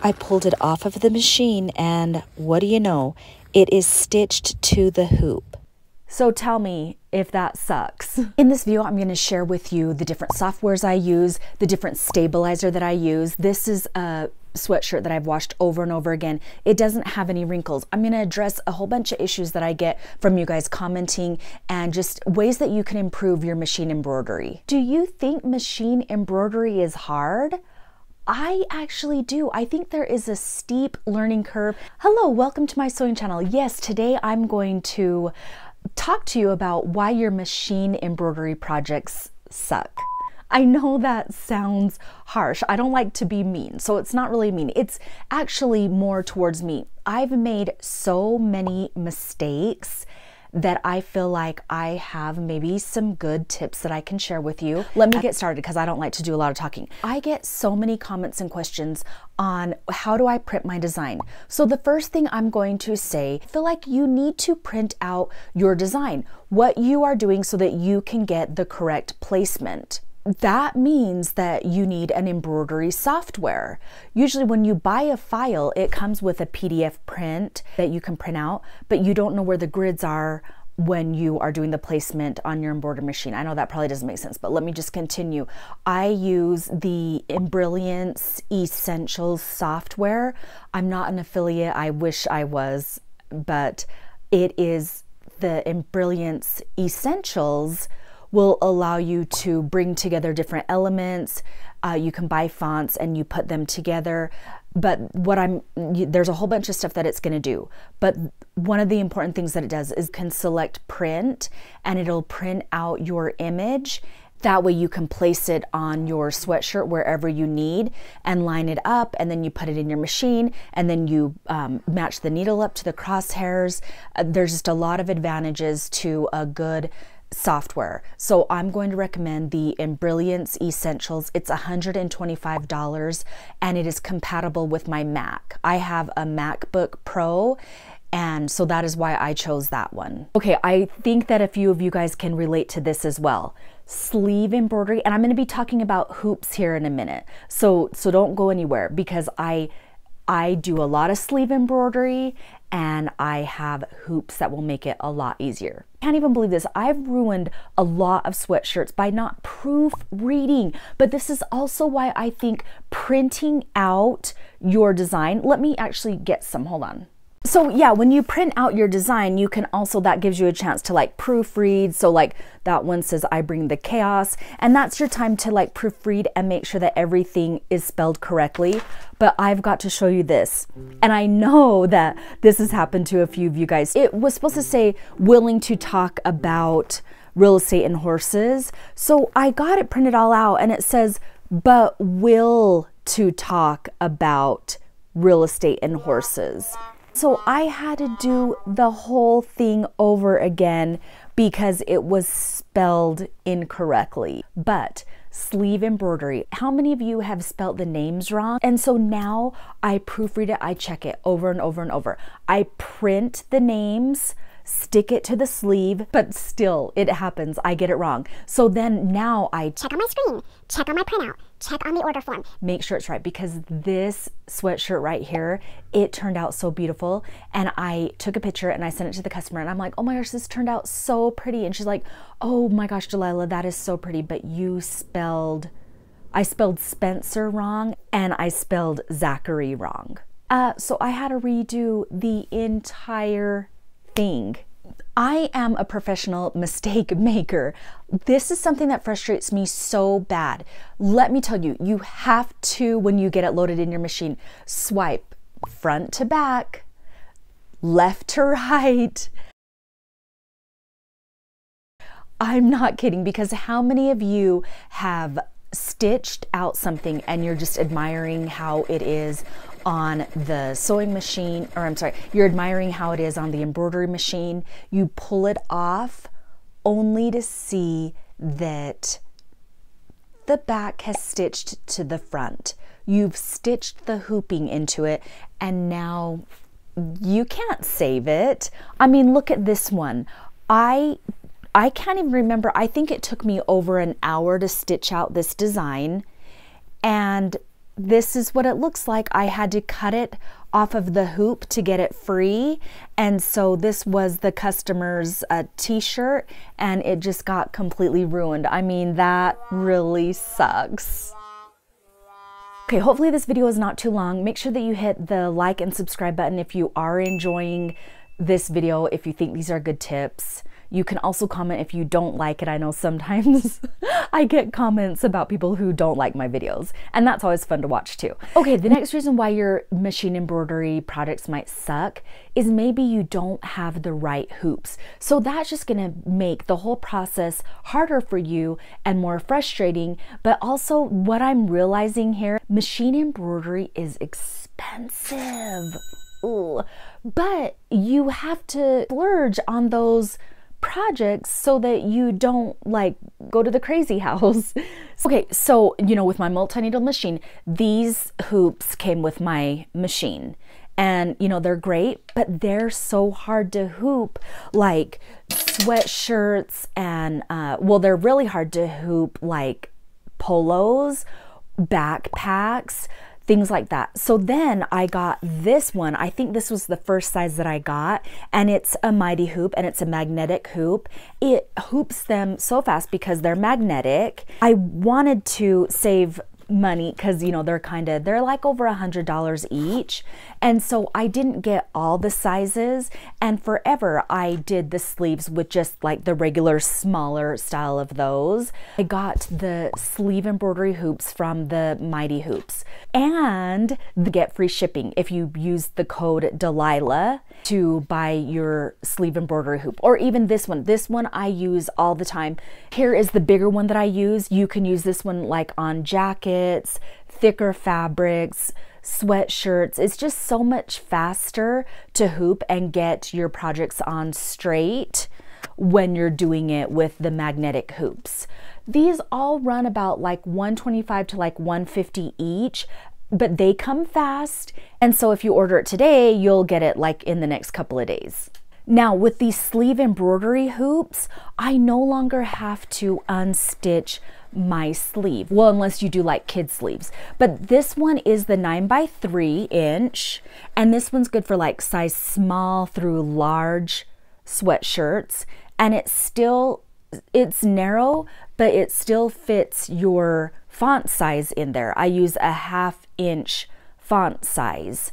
I pulled it off of the machine and what do you know? It is stitched to the hoop. So tell me if that sucks. In this video, I'm going to share with you the different softwares I use, the different stabilizer that I use. This is a sweatshirt that I've washed over and over again. It doesn't have any wrinkles. I'm going to address a whole bunch of issues that I get from you guys commenting and just ways that you can improve your machine embroidery. Do you think machine embroidery is hard? I actually do. I think there is a steep learning curve. Hello, welcome to my sewing channel. Yes, today I'm going to talk to you about why your machine embroidery projects suck. I know that sounds harsh. I don't like to be mean, so it's not really mean. It's actually more towards me. I've made so many mistakes that I feel like I have maybe some good tips that I can share with you. Let me get started because I don't like to do a lot of talking. I get so many comments and questions on how do I print my design. So the first thing I'm going to say, I feel like you need to print out your design, what you are doing so that you can get the correct placement. That means that you need an embroidery software. Usually when you buy a file, it comes with a PDF print that you can print out, but you don't know where the grids are when you are doing the placement on your embroidery machine. I know that probably doesn't make sense, but let me just continue. I use the Embrilliance Essential software. I'm not an affiliate. I wish I was, but it is the Embrilliance Essentials will allow you to bring together different elements. You can buy fonts and you put them together. But there's a whole bunch of stuff that it's gonna do. But one of the important things that it does is can select print and it'll print out your image. That way you can place it on your sweatshirt wherever you need and line it up, and then you put it in your machine and then you match the needle up to the crosshairs. There's just a lot of advantages to a good software. So I'm going to recommend the Embrilliance Essentials. It's $125 and it is compatible with my Mac. I have a MacBook Pro, and so that is why I chose that one. Okay, I think that a few of you guys can relate to this as well. Sleeve embroidery, and I'm going to be talking about hoops here in a minute. So don't go anywhere because I do a lot of sleeve embroidery and I have hoops that will make it a lot easier. Can't even believe this. I've ruined a lot of sweatshirts by not proofreading, but this is also why I think printing out your design, let me actually get some, hold on. So yeah, when you print out your design, you can also, that gives you a chance to like proofread. So like that one says, I bring the chaos, and that's your time to like proofread and make sure that everything is spelled correctly. But I've got to show you this. And I know that this has happened to a few of you guys. It was supposed to say willing to talk about real estate and horses. So I got it printed all out and it says, but will to talk about real estate and horses. So I had to do the whole thing over again because it was spelled incorrectly. But sleeve embroidery, how many of you have spelled the names wrong? And so now I proofread it, I check it over and over and over. I print the names, stick it to the sleeve, but still it happens, I get it wrong. So then now I check on my screen, check on my printout, check on the order form, make sure it's right, because this sweatshirt right here, it turned out so beautiful. And I took a picture and I sent it to the customer and I'm like, oh my gosh, this turned out so pretty. And she's like, oh my gosh, Delilah, that is so pretty, but I spelled Spencer wrong and I spelled Zachary wrong. So I had to redo the entire thing. I am a professional mistake maker. This is something that frustrates me so bad. Let me tell you, you have to, when you get it loaded in your machine, swipe front to back, left to right. I'm not kidding, because how many of you have stitched out something and you're just admiring how it is on the sewing machine, or I'm sorry, you're admiring how it is on the embroidery machine. You pull it off only to see that the back has stitched to the front. You've stitched the hooping into it and now you can't save it. I mean, look at this one. I can't even remember. I think it took me over an hour to stitch out this design, and this is what it looks like. I had to cut it off of the hoop to get it free. And so this was the customer's t-shirt, and it just got completely ruined. I mean, that really sucks. Okay, hopefully this video is not too long. Make sure that you hit the like and subscribe button if you are enjoying this video, if you think these are good tips. You can also comment if you don't like it. I know sometimes I get comments about people who don't like my videos, and that's always fun to watch too. Okay, the next reason why your machine embroidery projects might suck is maybe you don't have the right hoops. So that's just gonna make the whole process harder for you and more frustrating. But also what I'm realizing here, machine embroidery is expensive. Ooh. But you have to splurge on those projects so that you don't like go to the crazy house. Okay, so you know, with my multi-needle machine, these hoops came with my machine, and you know, they're great, but they're so hard to hoop, like sweatshirts, and well, they're really hard to hoop, like polos, backpacks, things like that. So then I got this one. I think this was the first size that I got, and it's a mighty hoop, and it's a magnetic hoop. It hoops them so fast because they're magnetic. I wanted to save money because, you know, they're like over $100 each, and so I didn't get all the sizes, and forever I did the sleeves with just like the regular smaller style of those. I got the sleeve embroidery hoops from the Mighty Hoops, and they get free shipping if you use the code Delilah to buy your sleeve embroidery hoop. Or even this one I use all the time. Here is the bigger one that I use. You can use this one like on jackets, thicker fabrics, sweatshirts. It's just so much faster to hoop and get your projects on straight when you're doing it with the magnetic hoops. These all run about like $125 to like $150 each, but they come fast. And so if you order it today, you'll get it like in the next couple of days. Now with these sleeve embroidery hoops, I no longer have to unstitch my sleeve. Well, unless you do like kid sleeves. But this one is the 9x3 inch, and this one's good for like size small through large sweatshirts. And it's narrow, but it still fits your font size in there. I use a 1/2 inch font size.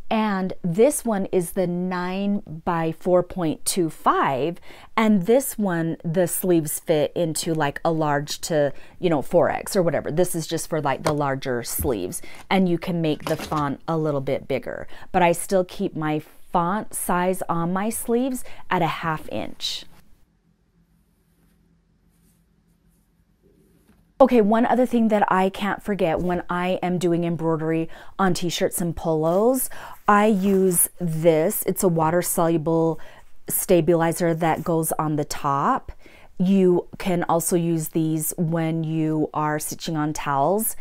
And this one is the 9x4.25, and this one, the sleeves fit into like a large to, you know, 4X or whatever. This is just for like the larger sleeves, and you can make the font a little bit bigger, but I still keep my font size on my sleeves at a 1/2 inch. Okay, one other thing that I can't forget when I am doing embroidery on t-shirts and polos, I use this. It's a water-soluble stabilizer that goes on the top. You can also use these when you are stitching on towels.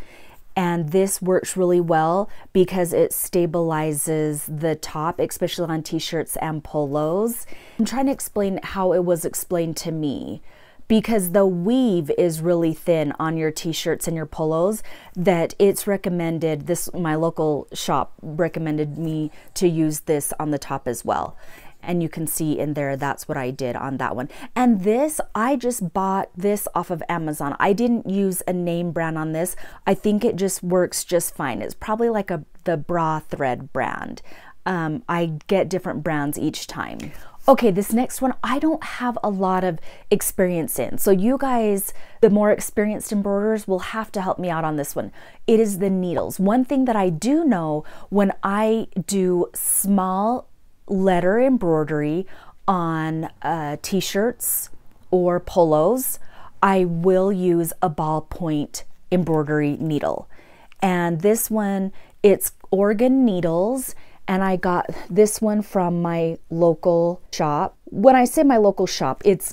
And this works really well because it stabilizes the top, especially on t-shirts and polos. I'm trying to explain how it was explained to me, because the weave is really thin on your t-shirts and your polos, that it's recommended, my local shop recommended me to use this on the top as well. And you can see in there, that's what I did on that one. And this, I just bought this off of Amazon. I didn't use a name brand on this. I think it just works just fine. It's probably like the bra thread brand. I get different brands each time. Okay, this next one, I don't have a lot of experience in. So you guys, the more experienced embroiderers, will have to help me out on this one. It is the needles. One thing that I do know, when I do small letter embroidery on t-shirts or polos, I will use a ballpoint embroidery needle. And this one, it's Oregon needles. And I got this one from my local shop. When I say my local shop, it's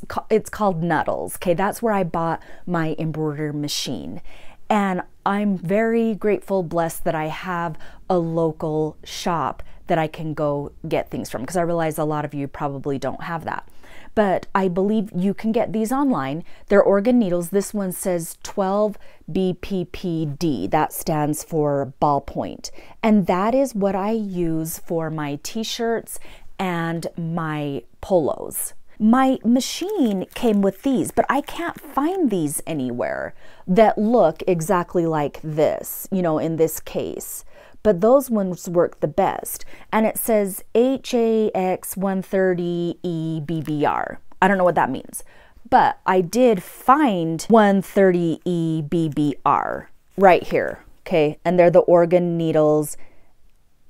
called Nuttles. Okay, that's where I bought my embroidery machine. And I'm very grateful, blessed that I have a local shop that I can go get things from, because I realize a lot of you probably don't have that. But I believe you can get these online. They're organ needles. This one says 12 BPPD. That stands for ballpoint. And that is what I use for my t-shirts and my polos. My machine came with these, but I can't find these anywhere that look exactly like this, you know, in this case. But those ones work the best. And it says HAX 130 EBBR. I don't know what that means, but I did find 130 EBBR right here, okay? And they're the organ needles,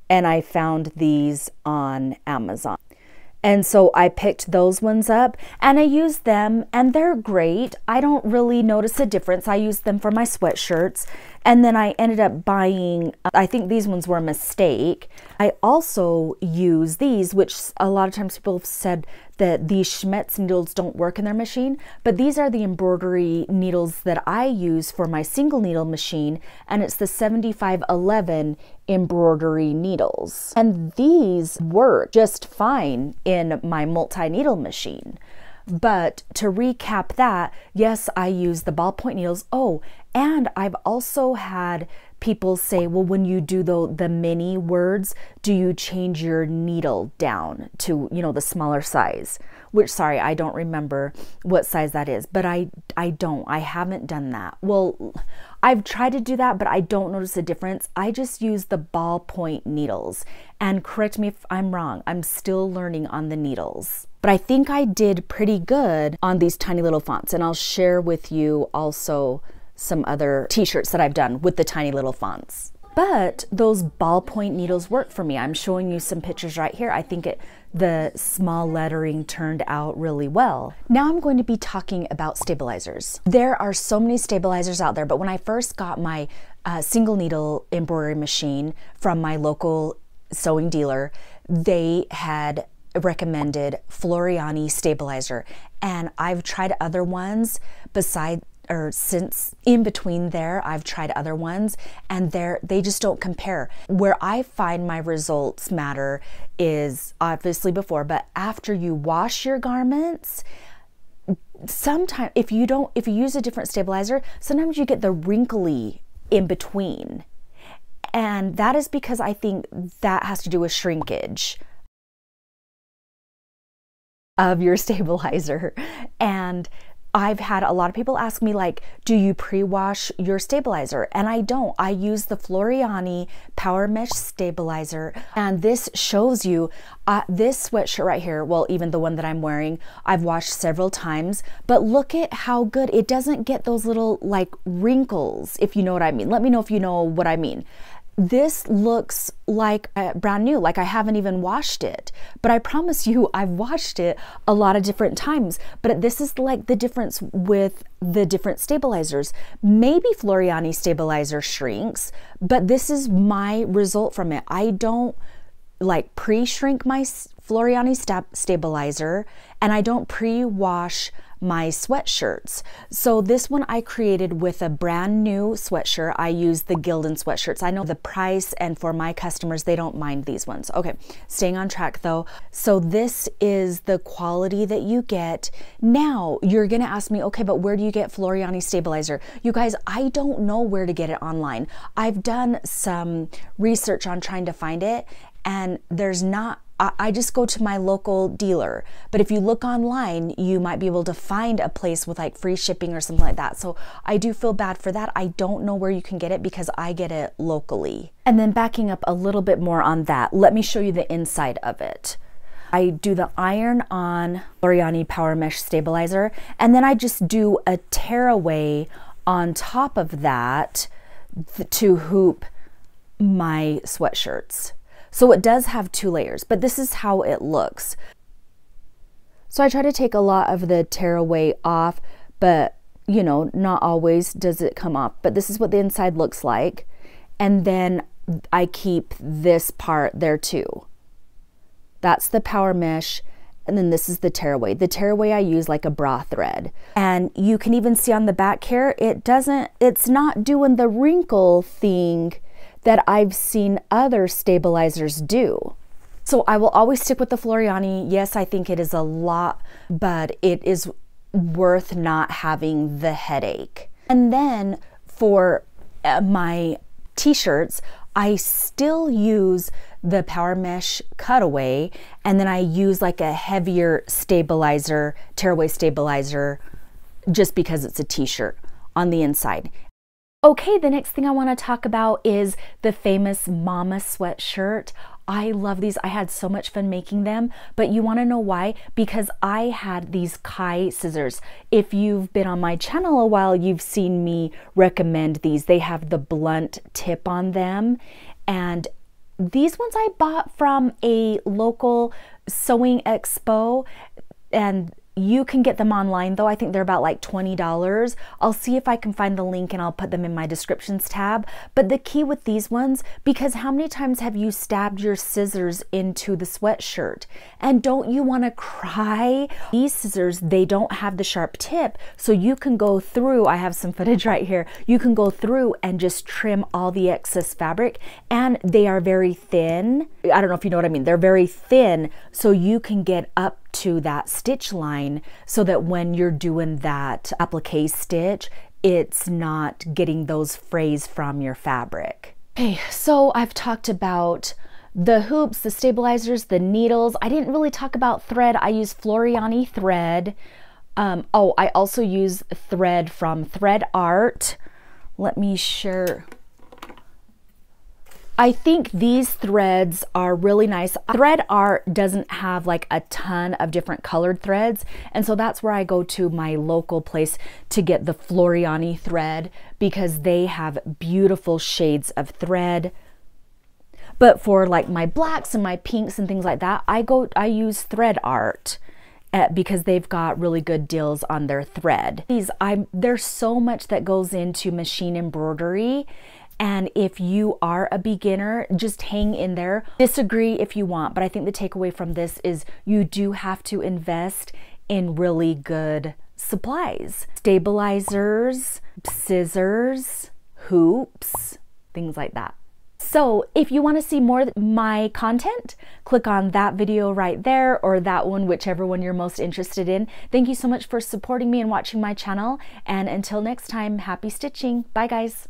and I found these on Amazon. And so I picked those ones up and I used them, and they're great. I don't really notice a difference. I used them for my sweatshirts, and then I ended up buying, I think these ones were a mistake. I also use these, which a lot of times people have said that these Schmetz needles don't work in their machine, but these are the embroidery needles that I use for my single needle machine, and it's the 7511 embroidery needles. And these work just fine in my multi-needle machine. But to recap that, yes, I use the ballpoint needles. Oh, and I've also had people say, well, when you do the mini words, do you change your needle down to, you know, the smaller size? Which, sorry, I don't remember what size that is, but I haven't done that. Well, I've tried to do that, but I don't notice a difference. I just use the ballpoint needles, and correct me if I'm wrong. I'm still learning on the needles, but I think I did pretty good on these tiny little fonts, and I'll share with you also some other t-shirts that I've done with the tiny little fonts. But those ballpoint needles work for me. I'm showing you some pictures right here. I think the small lettering turned out really well. Now I'm going to be talking about stabilizers. There are so many stabilizers out there, but when I first got my single needle embroidery machine from my local sewing dealer, they had recommended Floriani stabilizer, and I've tried other ones since in between there. I've tried other ones, and they just don't compare. Where I find my results matter is obviously before, but after you wash your garments, sometimes if you use a different stabilizer, sometimes you get the wrinkly in between, and that is because I think that has to do with shrinkage of your stabilizer. And I've had a lot of people ask me, like, do you pre-wash your stabilizer? And I don't. I use the Floriani Power Mesh Stabilizer, and this shows you this sweatshirt right here, well, even the one that I'm wearing, I've washed several times, but look at how good. It doesn't get those little like wrinkles, if you know what I mean. Let me know if you know what I mean. This looks like brand new, like I haven't even washed it, but I promise you I've washed it a lot of different times. But this is like the difference with the different stabilizers. Maybe Floriani stabilizer shrinks, but this is my result from it. I don't like pre-shrink my Floriani stabilizer, and I don't pre-wash my sweatshirts. So this one I created with a brand new sweatshirt. I use the Gildan sweatshirts. I know the price, and for my customers, they don't mind these ones. Okay, staying on track though. So this is the quality that you get. Now you're gonna ask me, okay, but where do you get Floriani stabilizer? You guys, I don't know where to get it online. I've done some research on trying to find it, and there's not. I just go to my local dealer, but if you look online, you might be able to find a place with like free shipping or something like that. So I do feel bad for that. I don't know where you can get it because I get it locally. And then backing up a little bit more on that, let me show you the inside of it. I do the iron on Floriani Power Mesh Stabilizer, and then I just do a tearaway on top of that to hoop my sweatshirts. So it does have 2 layers, but this is how it looks. So I try to take a lot of the tearaway off, but you know, not always does it come off. But this is what the inside looks like. And then I keep this part there too. That's the power mesh. And then this is the tearaway. The tearaway I use like a bra thread. And you can even see on the back here, it's not doing the wrinkle thing that I've seen other stabilizers do. So I will always stick with the Floriani. Yes, I think it is a lot, but it is worth not having the headache. And then for my t-shirts, I still use the Power Mesh cutaway, and then I use like a heavier stabilizer, tearaway stabilizer, just because it's a t-shirt on the inside. Okay, the next thing I want to talk about is the famous Mama sweatshirt. I love these. I had so much fun making them, but you want to know why? Because I had these Kai scissors. If you've been on my channel a while, you've seen me recommend these. They have the blunt tip on them, and these ones I bought from a local sewing expo, and you can get them online though. I think they're about like $20. I'll see if I can find the link and I'll put them in my descriptions tab. But the key with these ones, because how many times have you stabbed your scissors into the sweatshirt? And don't you want to cry? These scissors, they don't have the sharp tip, so you can go through, I have some footage right here, you can go through and just trim all the excess fabric, and they are very thin. I don't know if you know what I mean. They're very thin, so you can get up to that stitch line so that when you're doing that applique stitch, it's not getting those frays from your fabric. Okay, so I've talked about the hoops, the stabilizers, the needles. I didn't really talk about thread. I use Floriani thread. Oh, I also use thread from Thread Art. Let me share. I think these threads are really nice. Thread Art doesn't have like a ton of different colored threads, and so that's where I go to my local place to get the Floriani thread, because they have beautiful shades of thread. But for like my blacks and my pinks and things like that, I use Thread Art because they've got really good deals on their thread. There's so much that goes into machine embroidery. And if you are a beginner, just hang in there. Disagree if you want, but I think the takeaway from this is you do have to invest in really good supplies. Stabilizers, scissors, hoops, things like that. So if you want to see more of my content, click on that video right there, or that one, whichever one you're most interested in. Thank you so much for supporting me and watching my channel. And until next time, happy stitching. Bye guys.